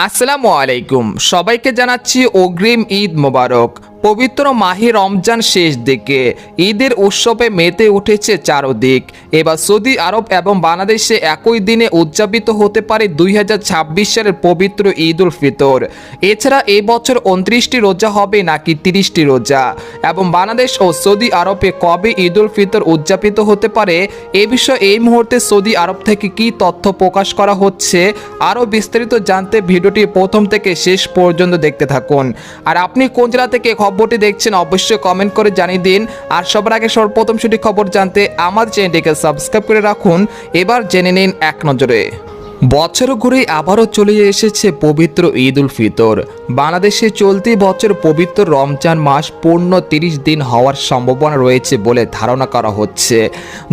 আসসালামু আলাইকুম, সবাইকে জানাচ্ছি অগ্রিম ঈদ মোবারক। পবিত্র মাহে রমজান শেষ দিকে ঈদের উৎসবে মেতে উঠেছে চারদিক। এবার সৌদি আরব এবং বাংলাদেশে একই দিনে উদযাপিত হতে পারে 2026 সালের পবিত্র ঈদ উল ফিতর। এছাড়া এই বছর 29টি রোজা হবে নাকি 30টি রোজা, এবং বাংলাদেশ ও সৌদি আরবে কবে ঈদ উল ফিতর উদযাপিত হতে পারে এ বিষয়ে এই মুহূর্তে সৌদি আরব থেকে কি তথ্য প্রকাশ করা হচ্ছে, আরও বিস্তারিত জানতে ভিডিওটি প্রথম থেকে শেষ পর্যন্ত দেখতে থাকুন। আর আপনি কোন জেলা থেকে খবরটি দেখছেন অবশ্যই কমেন্ট করে জানিয়ে দিন। আর সবার আগে সর্বপ্রথম সঠিক খবর জানতে আমাদের চ্যানেলটিকে সাবস্ক্রাইব করে রাখুন। এবার জেনে নিন এক নজরে। বছর ঘুরে আবারও চলে এসেছে পবিত্র ঈদ উল ফিতর। বাংলাদেশে চলতি বছর পবিত্র রমজান মাস পূর্ণ 30 দিন হওয়ার সম্ভাবনা রয়েছে বলে ধারণা করা হচ্ছে।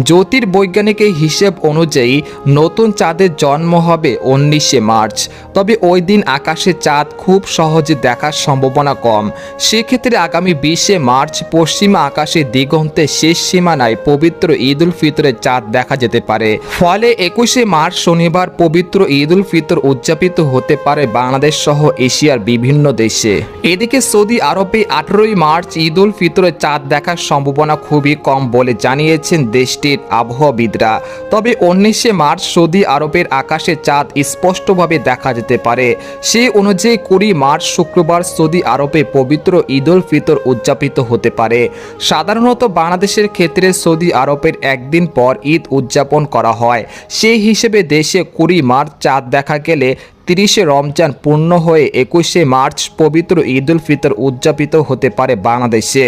জ্যোতির্বৈজ্ঞানিকের হিসেব অনুযায়ী নতুন চাঁদের জন্ম হবে 19শে মার্চ। তবে ওই দিন আকাশে চাঁদ খুব সহজে দেখার সম্ভাবনা কম। সেক্ষেত্রে আগামী 20শে মার্চ পশ্চিমা আকাশে দিগন্তে শেষ সীমানায় পবিত্র ঈদ উল ফিতরের চাঁদ দেখা যেতে পারে। ফলে 21শে মার্চ শনিবার পবিত্র ঈদ উল ফিতর উদযাপিত হতে পারে বাংলাদেশ সহ এশিয়ার বিভিন্ন দেশে। এদিকে সৌদি আরবে 18ই মার্চ ঈদ উল ফিতরের চাঁদ দেখার সম্ভাবনা খুবই কম বলে জানিয়েছেন দেশটির আবহাওয়াবিদরা। তবে 19শে মার্চ সৌদি আরবের আকাশে চাঁদ স্পষ্টভাবে দেখা যেতে পারে। সেই অনুযায়ী 20 মার্চ শুক্রবার সৌদি আরবে পবিত্র ঈদ উল ফিতর উদযাপিত হতে পারে। সাধারণত বাংলাদেশের ক্ষেত্রে সৌদি আরবের একদিন পর ঈদ উদযাপন করা হয়। সেই হিসেবে দেশে 20 মার্চ চাঁদ দেখা গেলে 30শে রমজান পূর্ণ হয়ে 21শে মার্চ পবিত্র ঈদ উল ফিতর উদযাপিত হতে পারে বাংলাদেশে।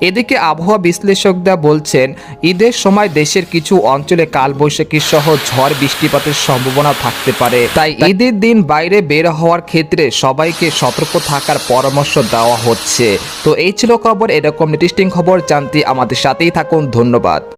এদিকে আবহাওয়া বিশ্লেষকরা বলছেন, ঈদের সময় দেশের কিছু অঞ্চলে কালবৈশাখী সহ ঝড় বৃষ্টিপাতের সম্ভাবনা থাকতে পারে। তাই ঈদের দিন বাইরে বের হওয়ার ক্ষেত্রে সবাইকে সতর্ক থাকার পরামর্শ দেওয়া হচ্ছে। তো এই ছিল খবর। এরকম ইন্টারেস্টিং খবর জানতে আমাদের সাথেই থাকুন। ধন্যবাদ।